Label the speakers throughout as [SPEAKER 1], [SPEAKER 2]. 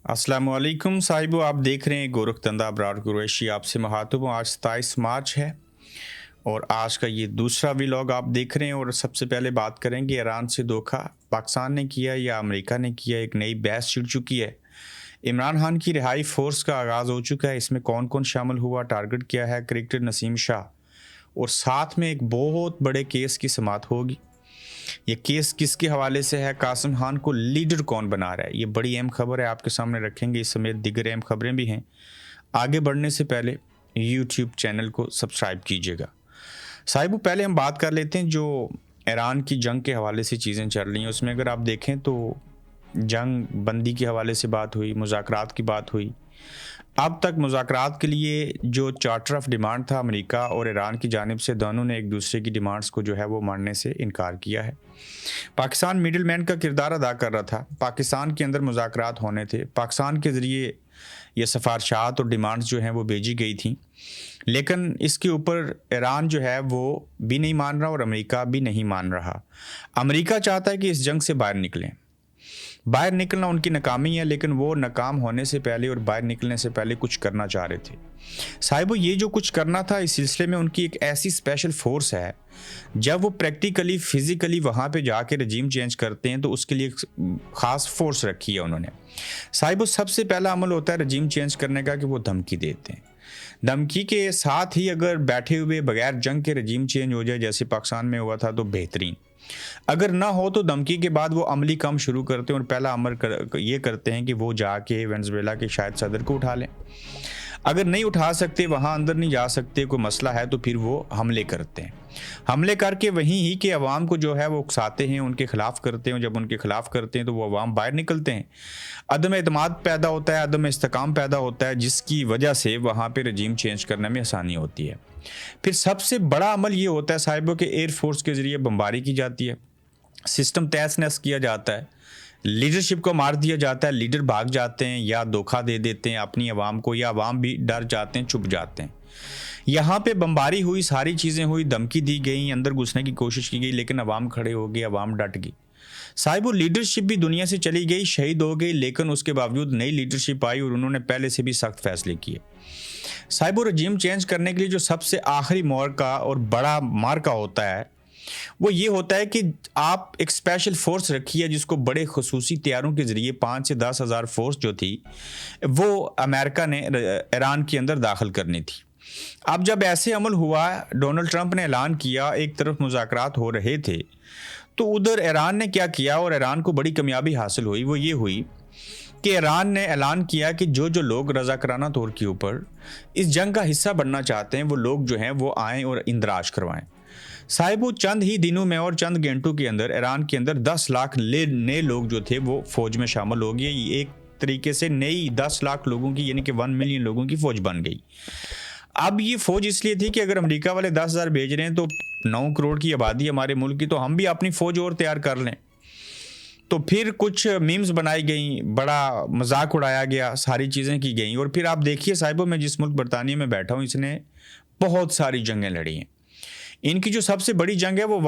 [SPEAKER 1] अस्सलामुअलैकुम साहिबो, आप देख रहे हैं गोरखधंधा अब्रार कुरैशी। आपसे मुखातिब हूँ। आज 27 मार्च है और आज का ये दूसरा व्लॉग आप देख रहे हैं। और सबसे पहले बात करेंगे ईरान से धोखा पाकिस्तान ने किया या अमेरिका ने किया। एक नई बहस छिड़ चुकी है। इमरान खान की रिहाई फोर्स का आगाज़ हो चुका है। इसमें कौन कौन शामिल हुआ, टारगेट क्या है, क्रिकेटर नसीम शाह, और साथ में एक बहुत बड़े केस की समाअत होगी। ये केस किसके हवाले से है, कासिम खान को लीडर कौन बना रहा है, ये बड़ी अहम खबर है, आपके सामने रखेंगे। इस समेत दिगर अहम खबरें भी हैं। आगे बढ़ने से पहले यूट्यूब चैनल को सब्सक्राइब कीजिएगा। साहिबो, पहले हम बात कर लेते हैं जो ईरान की जंग के हवाले से चीज़ें चल रही हैं। उसमें अगर आप देखें तो जंग बंदी के हवाले से बात हुई, मुज़ाकरात की बात हुई। अब तक मुज़ाकरात के लिए जो चार्टर ऑफ डिमांड था अमेरिका और ईरान की जानिब से, दोनों ने एक दूसरे की डिमांड्स को जो है वो मानने से इनकार किया है। पाकिस्तान मिडिल मैन का किरदार अदा कर रहा था। पाकिस्तान के अंदर मुज़ाकरात होने थे, पाकिस्तान के ज़रिए ये सिफारशात और डिमांड्स जो हैं वो भेजी गई थी, लेकिन इसके ऊपर ईरान जो है वो भी नहीं मान रहा और अमेरिका भी नहीं मान रहा। अमेरिका चाहता है कि इस जंग से बाहर निकलें। बाहर निकलना उनकी नाकामी है, लेकिन वो नाकाम होने से पहले और बाहर निकलने से पहले कुछ करना चाह रहे थे। साहिबो, ये जो कुछ करना था, इस सिलसिले में उनकी एक ऐसी स्पेशल फोर्स है। जब वो प्रैक्टिकली फिजिकली वहाँ पे जाके रजीम चेंज करते हैं तो उसके लिए एक ख़ास फोर्स रखी है उन्होंने। साहिबो, सबसे पहला अमल होता है रजीम चेंज करने का कि वो धमकी देते हैं। धमकी के साथ ही अगर बैठे हुए बगैर जंग के रजीम चेंज हो जाए, जैसे पाकिस्तान में हुआ था, तो बेहतरीन। अगर ना हो तो धमकी के बाद वो अमली काम शुरू करते हैं और पहला अमल ये करते हैं कि वो जाके वेनेजुएला के शायद सदर को उठा लें। अगर नहीं उठा सकते, वहाँ अंदर नहीं जा सकते, कोई मसला है, तो फिर वो हमले करते हैं। हमले करके वहीं ही के अवाम को जो है वो उकसाते हैं, उनके खिलाफ करते हैं। जब उनके खिलाफ करते हैं तो वो अवाम बाहर निकलते हैं। अदम एतमाद पैदा होता है, अदम इस्तेकाम पैदा होता है, जिसकी वजह से वहाँ पे रजीम चेंज करने में आसानी होती है। फिर सबसे बड़ा अमल ये होता है साहिबों के एयरफोर्स के ज़रिए बमबारी की जाती है, सिस्टम तहस नहस किया जाता है, लीडरशिप को मार दिया जाता है। लीडर भाग जाते हैं या धोखा दे देते हैं अपनी आवाम को, या आवाम भी डर जाते हैं, चुप जाते हैं। यहाँ पे बमबारी हुई, सारी चीज़ें हुई, धमकी दी गई, अंदर घुसने की कोशिश की गई, लेकिन अवाम खड़े हो गए, अवाम डट गई। साहिबो, लीडरशिप भी दुनिया से चली गई, शहीद हो गई, लेकिन उसके बावजूद नई लीडरशिप आई और उन्होंने पहले से भी सख्त फैसले किए। साहिबो, रजीम चेंज करने के लिए जो सबसे आखिरी मोर्का और बड़ा मार्का होता है वो ये होता है कि आप एक स्पेशल फोर्स रखी है, जिसको बड़े खसूसी तैयारों के ज़रिए 5 से 10 हज़ार फोर्स जो थी वो अमेरिका ने ईरान के अंदर दाखिल करनी थी। अब जब ऐसे अमल हुआ, डोनाल्ड ट्रंप ने ऐलान किया, एक तरफ मुज़ाकरात हो रहे थे, तो उधर ईरान ने क्या किया और ईरान को बड़ी कामयाबी हासिल हुई। वो ये हुई कि ईरान ने ऐलान किया कि जो जो लोग रज़ाकाराना तौर के ऊपर इस जंग का हिस्सा बनना चाहते हैं, वो लोग जो हैं वो आएँ और इंदराज करवाएं। साहिबो, चंद ही दिनों में और चंद घंटों के अंदर ईरान के अंदर 10 लाख नए लोग जो थे वो फौज में शामिल हो गए। एक तरीके से नई 10 लाख लोगों की, यानी कि 1 मिलियन लोगों की फौज बन गई। अब ये फौज इसलिए थी कि अगर अमेरिका वाले 10,000 भेज रहे हैं तो 9 करोड़ की आबादी हमारे मुल्क की, तो हम भी अपनी फौज और तैयार कर लें। तो फिर कुछ मीम्स बनाई गई, बड़ा मजाक उड़ाया गया, सारी चीज़ें की गई। और फिर आप देखिए साहिबो, मैं जिस मुल्क बरतानिया में बैठा हूँ, इसने बहुत सारी जंगें लड़ी हैं। इनकी जो सबसे बड़ी जंग है वो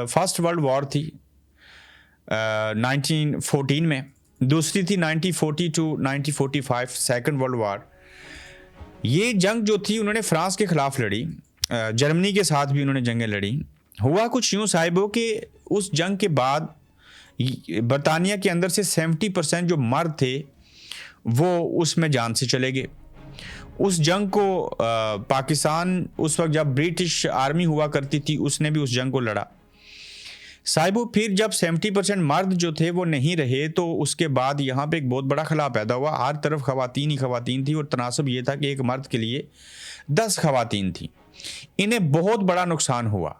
[SPEAKER 1] फर्स्ट वर्ल्ड वॉर थी 1914 में। दूसरी थी 1940 टू 1945 सेकंड वर्ल्ड वॉर। ये जंग जो थी उन्होंने फ्रांस के ख़िलाफ़ लड़ी, जर्मनी के साथ भी उन्होंने जंगें लड़ी। हुआ कुछ यूँ साहिबों कि उस जंग के बाद बरतानिया के अंदर से 70% जो मर्द थे वो उसमें जान से चले गए। उस जंग को पाकिस्तान उस वक्त जब ब्रिटिश आर्मी हुआ करती थी, उसने भी उस जंग को लड़ा। साहिबो, फिर जब 70% मर्द जो थे वो नहीं रहे, तो उसके बाद यहाँ पे एक बहुत बड़ा खला पैदा हुआ। हर तरफ खवातीन ही खवातीन थी और तनासब ये था कि एक मर्द के लिए 10 खवातीन थी। इन्हें बहुत बड़ा नुकसान हुआ।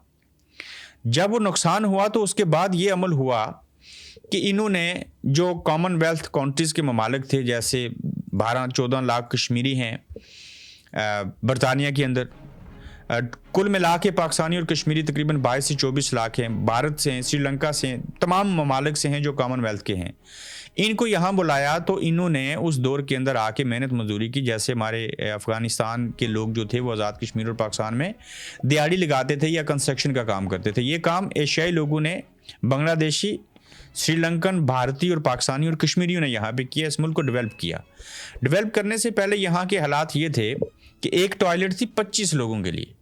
[SPEAKER 1] जब वो नुकसान हुआ तो उसके बाद ये अमल हुआ कि इन्होंने जो कॉमनवेल्थ कंट्रीज़ के ममालिक थे, जैसे 12-14 लाख कश्मीरी हैं बरतानिया के अंदर, कुल मिला के पाकिस्तानी और कश्मीरी तकरीबन 22 से 24 लाख हैं। भारत से हैं, श्रीलंका से हैं, तमाम ममालिक से हैं जो कॉमनवेल्थ के हैं। इनको यहाँ बुलाया तो इन्होंने उस दौर के अंदर आके मेहनत मजदूरी की। जैसे हमारे अफ़गानिस्तान के लोग जो थे वो आज़ाद कश्मीर और पाकिस्तान में दिहाड़ी लगाते थे या कंस्ट्रक्शन का काम करते थे। ये काम एशियाई लोगों ने, बांग्लादेशी, श्रीलंकन, भारतीय और पाकिस्तानी और कश्मीरियों ने यहाँ पे किया, इस मुल्क को डेवलप किया। डेवलप करने से पहले यहाँ के हालात ये थे कि एक टॉयलेट थी 25 लोगों के लिए,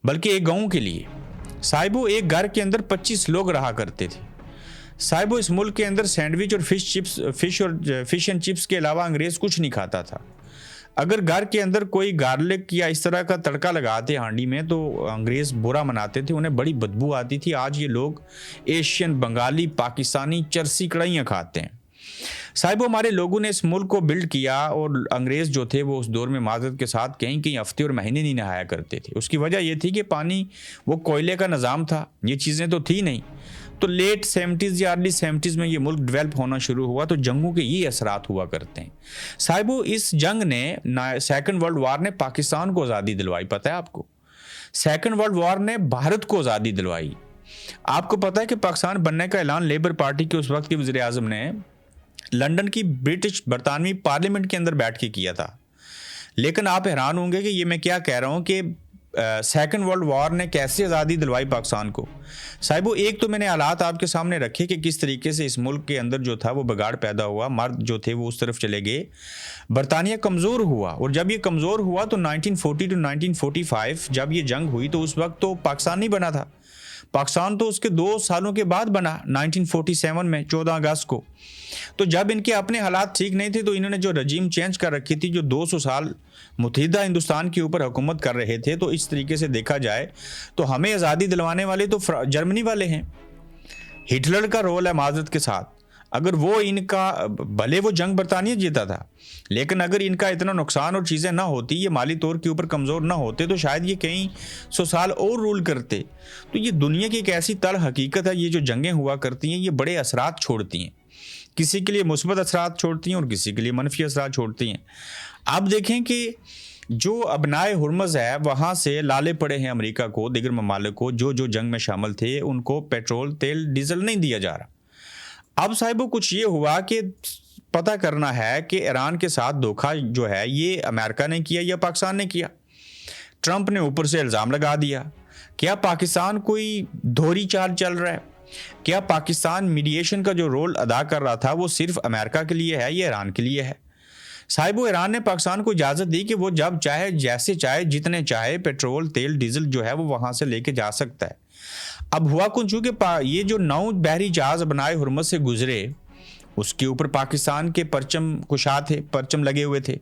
[SPEAKER 1] बल्कि एक गाँव के लिए। साहिबो एक घर के अंदर 25 लोग रहा करते थे। साहिबो इस मुल्क के अंदर सैंडविच और फिश एंड चिप्स के अलावा अंग्रेज़ कुछ नहीं खाता था। अगर घर के अंदर कोई गार्लिक या इस तरह का तड़का लगाते हांडी में तो अंग्रेज़ बुरा मनाते थे, उन्हें बड़ी बदबू आती थी। आज ये लोग एशियन, बंगाली, पाकिस्तानी चरसी कढ़ाइयाँ खाते हैं। साहिबो हमारे लोगों ने इस मुल्क को बिल्ड किया और अंग्रेज़ जो थे वो उस दौर में माजरत के साथ कहीं कहीं हफ्ते और महीने नहीं नहाया करते थे। उसकी वजह ये थी कि पानी वो कोयले का निज़ाम था, ये चीज़ें तो थी नहीं। तो लेट 70s या अर्ली 70s में ये मुल्क डेवलप होना शुरू हुआ, तो जंगों के ये असरात हुआ करते हैं। साहिबो इस जंग ने, सेकंड वर्ल्ड वार ने पाकिस्तान को आज़ादी दिलवाई, पता है आपको? सेकंड वर्ल्ड वार ने भारत को आज़ादी दिलवाई। आपको पता है कि पाकिस्तान बनने का ऐलान लेबर पार्टी के उस वक्त के वज़ीर आज़म ने लंदन की ब्रिटिश बरतानवी पार्लियामेंट के अंदर बैठ के किया था। लेकिन आप हैरान होंगे कि ये मैं क्या कह रहा हूँ कि सेकंड वर्ल्ड वॉर ने कैसे आज़ादी दिलवाई पाकिस्तान को। साहिबो एक तो मैंने हालात आपके सामने रखे कि किस तरीके से इस मुल्क के अंदर जो था वो बिगाड़ पैदा हुआ, मर्द जो थे वो उस तरफ चले गए, बरतानिया कमज़ोर हुआ। और जब ये कमज़ोर हुआ तो 1940 to 1945 जब ये जंग हुई तो उस वक्त तो पाकिस्तान नहीं बना था। पाकिस्तान तो उसके 2 सालों के बाद बना, 1947 में 14 अगस्त को। तो जब इनके अपने हालात ठीक नहीं थे तो इन्होंने जो रजीम चेंज कर रखी थी, जो 200 साल मुत्तहिदा हिंदुस्तान के ऊपर हुकूमत कर रहे थे, तो इस तरीके से देखा जाए तो हमें आज़ादी दिलवाने वाले तो जर्मनी वाले हैं। हिटलर का रोल है माजरत के साथ। अगर वो इनका, भले वो जंग बरतानिया जीता था, लेकिन अगर इनका इतना नुकसान और चीज़ें ना होती, ये माली तौर के ऊपर कमज़ोर ना होते, तो शायद ये कई 100 साल और रूल करते। तो ये दुनिया की एक ऐसी तल हकीकत है, ये जो जंगें हुआ करती हैं ये बड़े असरात छोड़ती हैं। किसी के लिए मुस्बत असरात छोड़ती हैं और किसी के लिए मनफी असरात छोड़ती हैं। आप देखें कि जो अबनाए हुर्मज़ है वहाँ से लाले पड़े हैं अमेरिका को, दीगर ममालिक को, जो जो जंग में शामिल थे उनको पेट्रोल, तेल, डीजल नहीं दिया जा रहा। अब साहिबो कुछ ये हुआ कि पता करना है कि ईरान के साथ धोखा जो है ये अमेरिका ने किया या पाकिस्तान ने किया। ट्रंप ने ऊपर से इल्ज़ाम लगा दिया। क्या पाकिस्तान कोई दोहरी चाल चल रहा है? क्या पाकिस्तान मीडिएशन का जो रोल अदा कर रहा था वो सिर्फ अमेरिका के लिए है या ईरान के लिए है? साहिबो ईरान ने पाकिस्तान को इजाज़त दी कि वो जब चाहे, जैसे चाहे, जितने चाहे पेट्रोल, तेल, डीजल जो है वो वहाँ से लेके जा सकता है। अब हुआ कुछ चूँकि ये जो 9 बहरी जहाज़ बनाए हुर्मज़ से गुजरे, उसके ऊपर पाकिस्तान के परचम कुशा थे, परचम लगे हुए थे।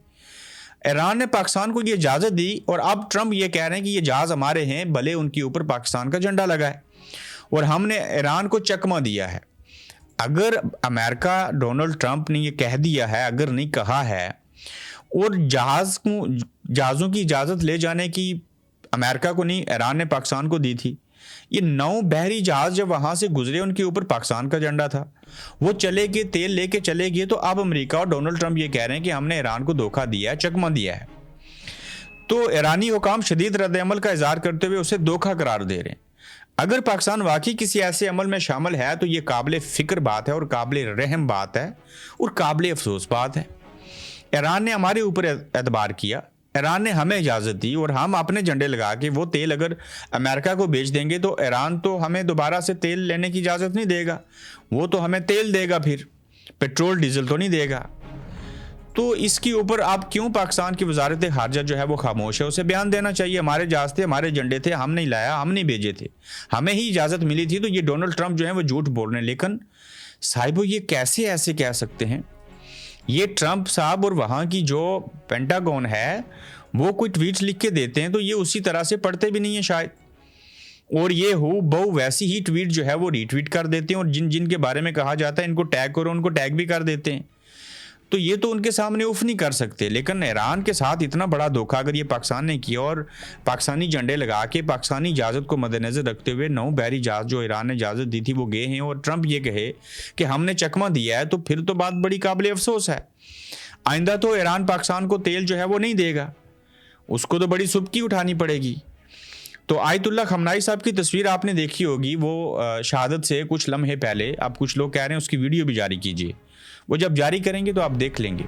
[SPEAKER 1] ईरान ने पाकिस्तान को ये इजाज़त दी और अब ट्रंप ये कह रहे हैं कि ये जहाज़ हमारे हैं, भले उनके ऊपर पाकिस्तान का झंडा लगा है और हमने ईरान को चकमा दिया है। अगर अमेरिका, डोनाल्ड ट्रंप ने ये कह दिया है, अगर नहीं कहा है, और जहाज़ों की इजाज़त ले जाने की अमेरिका को नहीं, ईरान ने पाकिस्तान को दी थी। ये 9 बहरी जहाज़ जब वहाँ से गुजरे उनके ऊपर पाकिस्तान का झंडा था, वो चले गए, तेल लेके चले गए। तो अब अमेरिका और डोनाल्ड ट्रंप ये कह रहे हैं कि हमने ईरान को धोखा दिया है, चकमा दिया है। तो ईरानी हुकाम शदीद रद्द-ए-अमल का इज़हार करते हुए उसे धोखा करार दे रहे हैं। अगर पाकिस्तान वाकई किसी ऐसे अमल में शामिल है तो ये काबिल फ़िक्र बात है और काबिल रहम बात है और काबिल अफसोस बात है। ईरान ने हमारे ऊपर एतबार किया, ईरान ने हमें इजाज़त दी और हम अपने झंडे लगा के वो तेल अगर अमेरिका को बेच देंगे तो ईरान तो हमें दोबारा से तेल लेने की इजाज़त नहीं देगा, वो तो हमें तेल देगा, फिर पेट्रोल डीजल तो नहीं देगा। तो इसके ऊपर आप क्यों पाकिस्तान की वजारत खारजा जो है वो खामोश है? उसे बयान देना चाहिए। हमारे जहाज़ थे, हमारे झंडे थे, हम नहीं लाया, हम नहीं भेजे थे, हमें ही इजाज़त मिली थी। तो ये डोनाल्ड ट्रंप जो है वो झूठ बोल रहे हैं। लेकिन साहिबो ये कैसे ऐसे कह सकते हैं? ये ट्रंप साहब और वहाँ की जो पेंटागन है वो कोई ट्वीट लिख के देते हैं तो ये उसी तरह से पढ़ते भी नहीं है शायद, और ये हो बहु वैसी ही ट्वीट जो है वो रीट्वीट कर देते हैं और जिन जिन के बारे में कहा जाता है इनको टैग करो, उनको टैग भी कर देते हैं। तो ये तो उनके सामने उफ नहीं कर सकते। लेकिन ईरान के साथ इतना बड़ा धोखा अगर ये पाकिस्तान ने किया और पाकिस्तानी झंडे लगा के पाकिस्तानी इजाज़त को मद्देनज़र रखते हुए 9 बहरी जहाज़ जो ईरान ने इजाज़त दी थी वो गए हैं और ट्रंप ये कहे कि हमने चकमा दिया है, तो फिर तो बात बड़ी काबिल अफसोस है। आइंदा तो ईरान पाकिस्तान को तेल जो है वो नहीं देगा, उसको तो बड़ी सुबकी उठानी पड़ेगी। तो आयतुल्लाह खमनाई साहब की तस्वीर आपने देखी होगी, वो शहादत से कुछ लम्हे पहले, अब कुछ लोग कह रहे हैं उसकी वीडियो भी जारी कीजिए। वो जब जारी करेंगे तो आप देख लेंगे,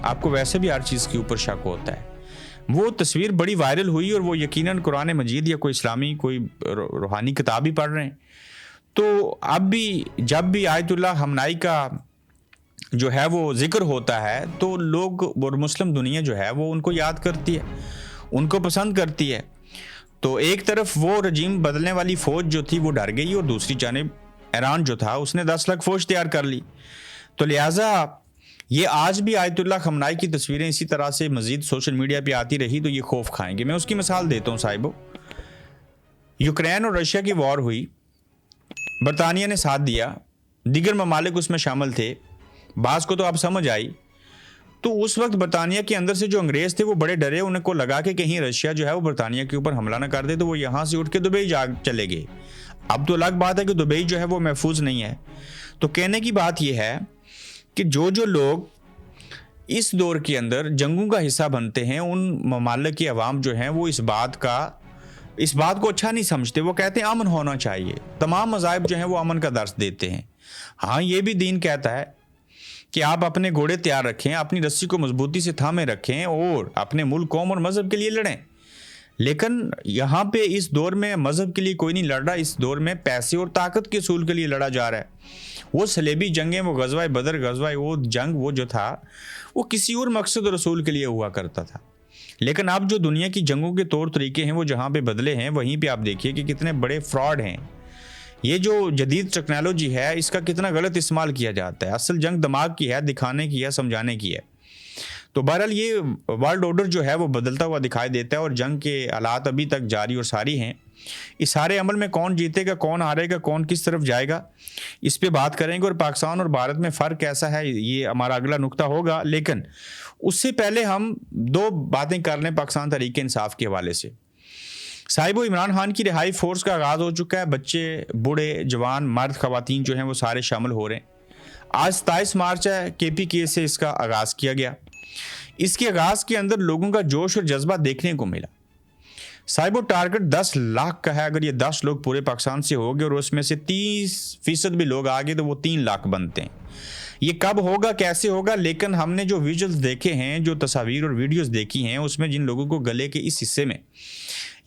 [SPEAKER 1] आपको वैसे भी हर चीज़ के ऊपर शक होता है। वो तस्वीर बड़ी वायरल हुई और वो यकीनन कुरान मजीद या कोई इस्लामी कोई रूहानी किताब ही पढ़ रहे हैं। तो अब भी जब भी आयतुल्लाह खamenei का जो है वो जिक्र होता है तो लोग और मुस्लिम दुनिया जो है वो उनको याद करती है, उनको पसंद करती है। तो एक तरफ वो रजीम बदलने वाली फ़ौज जो थी वो डर गई और दूसरी जानिब ईरान जो था उसने 10 लाख फ़ौज तैयार कर ली। तो लिहाजा ये आज भी आयतुल्लाह खamenei की तस्वीरें इसी तरह से मज़ीद सोशल मीडिया पे आती रही तो ये खौफ खाएंगे। मैं उसकी मिसाल देता हूँ साहिबो, यूक्रेन और रशिया की वॉर हुई, बरतानिया ने साथ दिया, दीगर ममालिक उसमें शामिल थे, बाज़ को तो आप समझ आई। तो उस वक्त बरतानिया के अंदर से जो अंग्रेज़ थे वो बड़े डरे, उनको लगा कि कहीं रशिया जो है वो बरतानिया के ऊपर हमला ना कर दे, तो वो यहाँ से उठ के दुबई जा चले गए। अब तो अलग बात है कि दुबई जो है वो महफूज नहीं है। तो कहने की बात यह है कि जो लोग इस दौर के अंदर जंगों का हिस्सा बनते हैं उन ममालिक की अवाम जो हैं वो इस बात को अच्छा नहीं समझते। वो कहते हैं अमन होना चाहिए, तमाम मज़ाहिब जो हैं वो अमन का दर्स देते हैं। हाँ, ये भी दीन कहता है कि आप अपने घोड़े तैयार रखें, अपनी रस्सी को मजबूती से थामे रखें और अपने मुल्क, कौम और मज़हब के लिए लड़ें। लेकिन यहाँ पे इस दौर में मज़हब के लिए कोई नहीं लड़ रहा, इस दौर में पैसे और ताकत के असूल के लिए लड़ा जा रहा है। वो सलेबी जंगें, वो गज़वा बदर, गज़वा वो जंग, वो जो था वो किसी और मकसद और रसूल के लिए हुआ करता था। लेकिन अब जो दुनिया की जंगों के तौर तरीके हैं वो जहाँ पे बदले हैं, वहीं पे आप देखिए कि कितने बड़े फ्रॉड हैं। ये जो जदीद टेक्नोलॉजी है इसका कितना गलत इस्तेमाल किया जाता है। असल जंग दिमाग की है, दिखाने की है, समझाने की है। तो बहरहाल ये वर्ल्ड ऑर्डर जो है वो बदलता हुआ दिखाई देता है और जंग के हालात अभी तक जारी और सारी हैं। इस सारे अमल में कौन जीतेगा, कौन हारेगा, कौन किस तरफ जाएगा, इस पे बात करेंगे। और पाकिस्तान और भारत में फ़र्क कैसा है ये हमारा अगला नुक्ता होगा। लेकिन उससे पहले हम दो बातें कर लें पाकिस्तान तहरीक इंसाफ के हवाले से। साहिबो, इमरान खान की रिहाई फोर्स का आगाज़ हो चुका है। बच्चे, बूढ़े, जवान, मर्द, ख़वातीन जो हैं वो सारे शामिल हो रहे हैं। आज 27 मार्च है, KPK से इसका आगाज़ किया गया। इसके आगाज़ के अंदर लोगों का जोश और जज्बा देखने को मिला। साहिबो, टारगेट 10 लाख का है। अगर ये 10 लोग पूरे पाकिस्तान से हो गए और उसमें से 30% भी लोग आ गए तो वो 3 लाख बनते हैं। ये कब होगा, कैसे होगा? लेकिन हमने जो विजुअल्स देखे हैं, जो तस्वीर और वीडियोस देखी हैं, उसमें जिन लोगों को गले के इस हिस्से में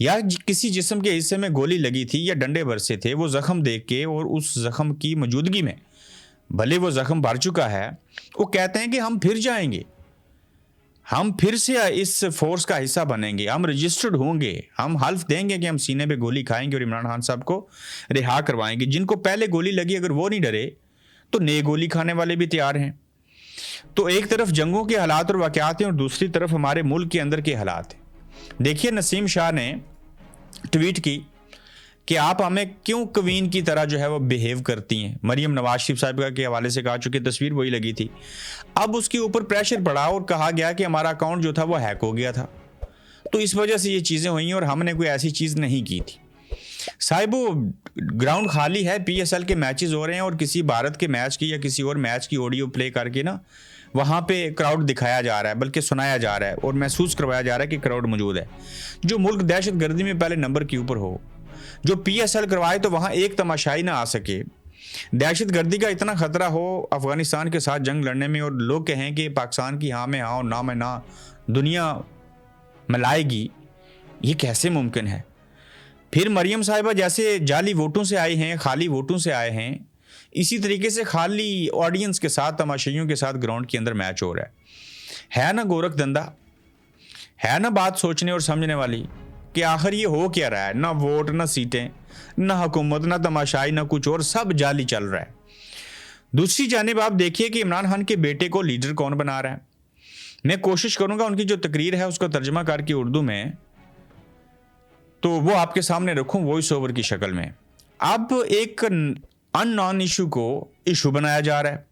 [SPEAKER 1] या किसी जिस्म के हिस्से में गोली लगी थी या डंडे बरसे थे, वो ज़ख्म देख के और उस ज़ख्म की मौजूदगी में, भले वो ज़ख्म भर चुका है, वो कहते हैं कि हम फिर जाएंगे, हम फिर से इस फोर्स का हिस्सा बनेंगे, हम रजिस्टर्ड होंगे, हम हल्फ देंगे कि हम सीने पे गोली खाएंगे और इमरान खान साहब को रिहा करवाएंगे। जिनको पहले गोली लगी, अगर वो नहीं डरे तो नए गोली खाने वाले भी तैयार हैं। तो एक तरफ जंगों के हालात और वाक़यात हैं और दूसरी तरफ हमारे मुल्क के अंदर के हालात हैं। देखिए, नसीम शाह ने ट्वीट की कि आप हमें क्यों कवीन की तरह जो है वो बिहेव करती हैं। मरियम नवाज शरीफ साहिबा के हवाले से कहा, चूँकि तस्वीर वही लगी थी। अब उसके ऊपर प्रेशर पड़ा और कहा गया कि हमारा अकाउंट जो था वो हैक हो गया था, तो इस वजह से ये चीज़ें हुई और हमने कोई ऐसी चीज़ नहीं की थी। साहिबो, ग्राउंड खाली है, PSL के मैचेस हो रहे हैं और किसी भारत के मैच की या किसी और मैच की ऑडियो प्ले करके ना वहाँ पे क्राउड दिखाया जा रहा है, बल्कि सुनाया जा रहा है और महसूस करवाया जा रहा है कि क्राउड मौजूद है। जो मुल्क दहशत गर्दी में पहले नंबर के ऊपर हो, जो PSL करवाए तो वहाँ एक तमाशाई ना आ सके, दहशत गर्दी का इतना ख़तरा हो अफ़गानिस्तान के साथ जंग लड़ने में और लोग कहें कि पाकिस्तान की हाँ में हाँ और ना में ना दुनिया मिलाएगी, ये कैसे मुमकिन है? फिर मरियम साहिबा जैसे जाली वोटों से आए हैं, खाली वोटों से आए हैं, इसी तरीके से खाली ऑडियंस के साथ, तमाशाइयों के साथ ग्राउंड के अंदर मैच हो रहा है ना गोरख धंधा? है ना बात सोचने और समझने वाली कि आखिर ये हो क्या रहा है? ना वोट, ना सीटें, ना हुकूमत, ना तमाशाई, ना कुछ और, सब जाली चल रहा है। दूसरी जानिब आप देखिए कि इमरान खान के बेटे को लीडर कौन बना रहा है। मैं कोशिश करूंगा उनकी जो तकरीर है उसका तर्जमा करके उर्दू में तो वो आपके सामने रखूं वॉइस ओवर की शक्ल में। अब एक अननोन इशू को इशू बनाया जा रहा है।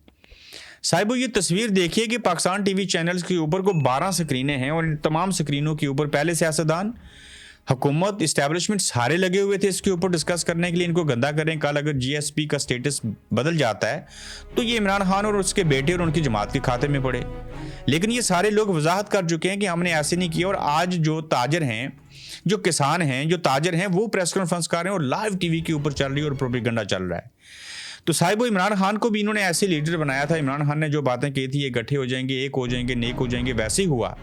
[SPEAKER 1] साहिबो, ये तस्वीर देखिए कि पाकिस्तान टीवी चैनल्स के ऊपर को 12 स्क्रीनें हैं और इन तमाम स्क्रीनों के ऊपर पहले सियासतदान, हुकूमत, इस्टेब्लिशमेंट सारे लगे हुए थे इसके ऊपर डिस्कस करने के लिए, इनको गंदा करें। कल अगर GSP का स्टेटस बदल जाता है तो ये इमरान खान और उसके बेटे और उनकी जमात के खाते में पड़े। लेकिन ये सारे लोग वजाहत कर चुके हैं कि हमने ऐसे नहीं किया। और आज जो ताजर हैं, जो किसान हैं, जो ताजर हैं, वो प्रेस कॉन्फ्रेंस कर रहे हैं और लाइव TV के ऊपर चल रही है और प्रोपेगेंडा चल रहा है। तो साहिबो, इमरान खान को भी इन्होंने ऐसे लीडर बनाया था। इमरान खान ने जो बातें की थी, ये इकट्ठे हो जाएंगे, एक हो जाएंगे, नेक हो जाएंगे, वैसे ही हुआ।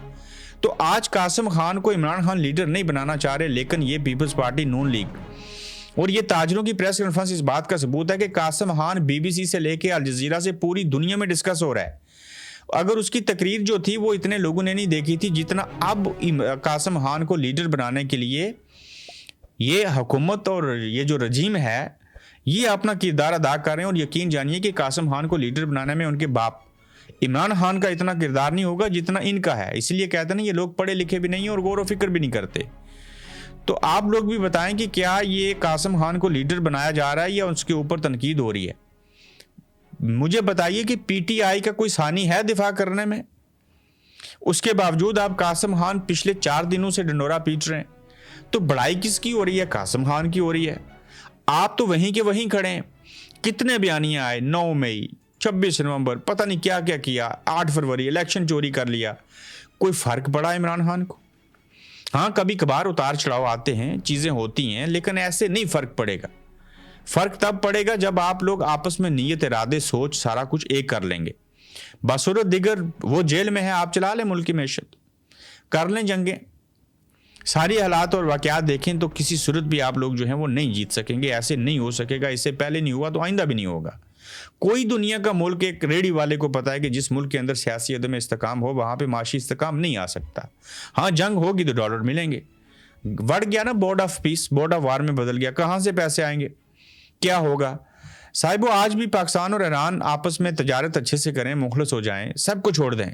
[SPEAKER 1] तो आज कासिम खान को इमरान खान लीडर नहीं बनाना चाह रहे, लेकिन ये पीपल्स पार्टी, नून लीग और ये ताजरों की प्रेस कॉन्फ्रेंस इस बात का सबूत है कि कासिम खान बीबीसी से लेके अल जजीरा से पूरी दुनिया में डिस्कस हो रहा है। अगर उसकी तकरीर जो थी वो इतने लोगों ने नहीं देखी थी जितना अब कासिम खान को लीडर बनाने के लिए ये हुकूमत और ये जो रजीम है ये अपना किरदार अदा कर रहे हैं। और यकीन जानिए कि कासिम खान को लीडर बनाने में उनके बाप इमरान खान का इतना किरदार नहीं होगा जितना इनका है। इसलिए कहते हैं ना, ये लोग पढ़े लिखे भी नहीं और गौर व फिक्र भी नहीं करते। तो आप लोग भी बताएं कि क्या ये कासिम खान को लीडर बनाया जा रहा है या उसके ऊपर तनकीद हो रही है। मुझे बताइए कि पीटीआई का कोई सानी है दिफा करने में। उसके बावजूद आप कासिम खान पिछले 4 दिनों से डंडोरा पीट रहे हैं। तो बड़ाई किसकी हो रही है? कासिम खान की हो रही है। आप तो वहीं के वहीं खड़े हैं। कितने बयानियां आए, 9 मई 26 नवंबर, पता नहीं क्या क्या किया, 8 फरवरी इलेक्शन चोरी कर लिया। कोई फर्क पड़ा इमरान खान को? हाँ, कभी कभार उतार चढ़ाव आते हैं, चीज़ें होती हैं, लेकिन ऐसे नहीं फर्क पड़ेगा। फर्क तब पड़ेगा जब आप लोग आपस में नीयत, इरादे, सोच सारा कुछ एक कर लेंगे। बसूरत दिगर वो जेल में है, आप चला लें मुल्क की मैशत, कर लें जंगें, सारी हालात और वाक़यात देखें, तो किसी सूरत भी आप लोग जो हैं वो नहीं जीत सकेंगे। ऐसे नहीं हो सकेगा। इससे पहले नहीं हुआ तो आइंदा भी नहीं होगा। कोई दुनिया का मुल्क एक रेडी वाले को पता है कि जिस मुल्क के अंदर सियासी अदम इस्तेकाम हो वहाँ पे माशी इस्तेकाम नहीं आ सकता। हाँ, जंग होगी तो डॉलर मिलेंगे। बढ़ गया ना, board of peace board of war में बदल गया। कहाँ से पैसे आएंगे? क्या होगा? साहिबो, आज भी पाकिस्तान और ईरान आपस में तजारत अच्छे से करें, मुखलस हो जाएं, सब कुछ छोड़ दें,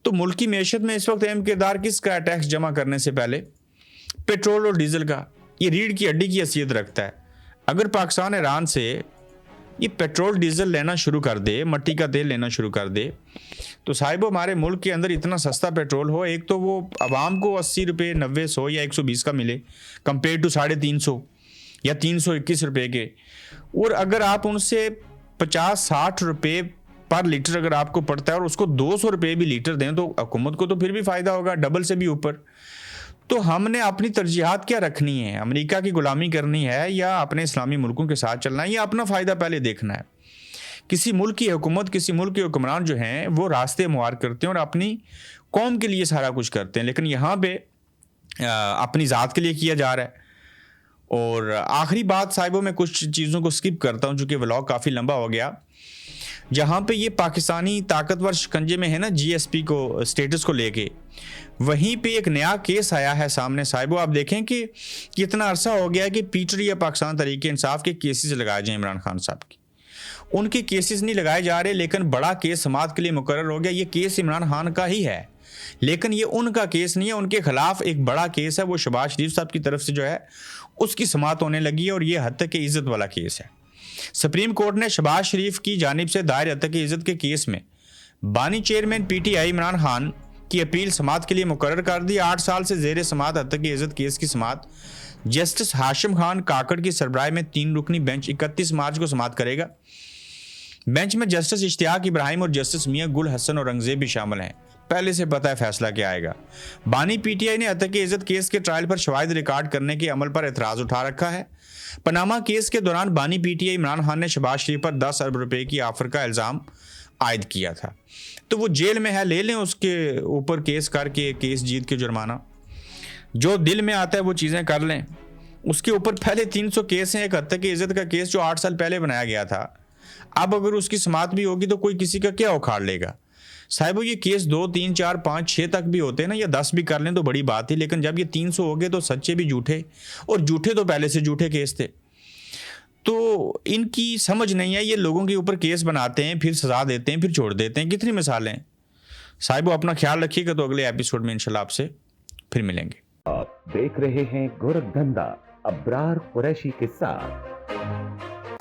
[SPEAKER 1] तो मुल्क की मैशत में इस वक्त अहम किरदार किसका है? टैक्स जमा करने से पहले पेट्रोल और डीजल का। ये रीढ़ की हड्डी की हैसियत रखता है। अगर पाकिस्तान ईरान से ये पेट्रोल डीजल लेना शुरू कर दे, मट्टी का तेल लेना शुरू कर ददे, तो साहिबो हमारे मुल्क के अंदर इतना सस्ता पेट्रोल हो, एक तो वो आवाम को 80 रुपये, 90, 100 या 120 का मिले कंपेयर टू 350 या 321 रुपये के। और अगर आप उनसे 50-60 रुपये पर लीटर अगर आपको पड़ता है और उसको 200 रुपये भी लीटर दें तो हुकूमत को तो फिर भी फ़ायदा होगा, डबल से भी ऊपर। तो हमने अपनी तरजीहात क्या रखनी है? अमेरिका की गुलामी करनी है या अपने इस्लामी मुल्कों के साथ चलना है, या अपना फ़ायदा पहले देखना है? किसी मुल्क की हुकूमत, किसी मुल्क के हुक्मरान जो हैं वो रास्ते मुहार करते हैं और अपनी कौम के लिए सारा कुछ करते हैं, लेकिन यहाँ पे अपनी ज़ात के लिए किया जा रहा है। और आखिरी बात साहिबों, मैं कुछ चीज़ों को स्किप करता हूँ चूँकि व्लॉग काफ़ी लंबा हो गया। जहाँ पे ये पाकिस्तानी ताकतवर शिकंजे में है ना जीएसपी को, स्टेटस को लेके, वहीं पे एक नया केस आया है सामने। साहिबो, आप देखें कि कितना अरसा हो गया है कि पीटीआई या पाकिस्तान तहरीक-ए-इंसाफ के केसेस लगाए जाए इमरान खान साहब की। उनके केसेस नहीं लगाए जा रहे, लेकिन बड़ा केस समाअत के लिए मुकर्रर हो गया। ये केस इमरान खान का ही है, लेकिन ये उनका केस नहीं है। उनके खिलाफ एक बड़ा केस है, वो शहबाज शरीफ साहब की तरफ से जो है उसकी समाअत होने लगी है, और ये हद तक इज़्ज़त वाला केस है। सुप्रीम कोर्ट ने शहबाज शरीफ की जानिब से दायर हद तक इज़्ज़त के केस में बानी चेयरमैन पीटीआई इमरान खान की अपील समाअत के लिए मुकर्रर कर दी। 8 साल से ज़ेर समाअत हद तक इज़्ज़त केस की समाअत जस्टिस हाशिम खान काकड़ की सरबराही में 3 रुकनी बेंच 31 मार्च को समाअत करेगा। बेंच में जस्टिस इश्तियाक इब्राहिम और जस्टिस मियां गुल हसन और औरंगजेब भी शामिल हैं। पहले से पता है फैसला क्या आएगा। बानी पीटीआई ने हत्या की इज्जत केस के ट्रायल पर शवाहिद रिकॉर्ड करने के अमल पर एतराज़ उठा रखा है। पनामा केस के दौरान बानी पीटीआई इमरान खान ने शहबाज शरीफ पर 10 अरब रुपए की ऑफर का इल्ज़ाम आयद किया था, तो वो जेल में है, ले लें उसके ऊपर केस करके, केस जीत के जुर्माना जो दिल में आता है वो चीज़ें कर लें। उसके ऊपर पहले 300 केस हैं। एक हत्या की इज्जत का केस जो 8 साल पहले बनाया गया था, अब अगर उसकी समाअत भी होगी तो कोई किसी का क्या उखाड़ लेगा। साहिबो, ये केस 2, 3, 4, 5, 6 तक भी होते हैं ना, या 10 भी कर लें तो बड़ी बात है, लेकिन जब ये 300 हो गए तो सच्चे भी झूठे, और झूठे तो पहले से झूठे केस थे। तो इनकी समझ नहीं है, ये लोगों के ऊपर केस बनाते हैं, फिर सजा देते हैं, फिर छोड़ देते हैं। कितनी मिसालें हैं। साहिबो, अपना ख्याल रखिएगा, तो अगले एपिसोड में इंशाल्लाह आपसे फिर मिलेंगे।
[SPEAKER 2] आप देख रहे हैं गोरखधंधा अब्रार कुरैशी के साथ।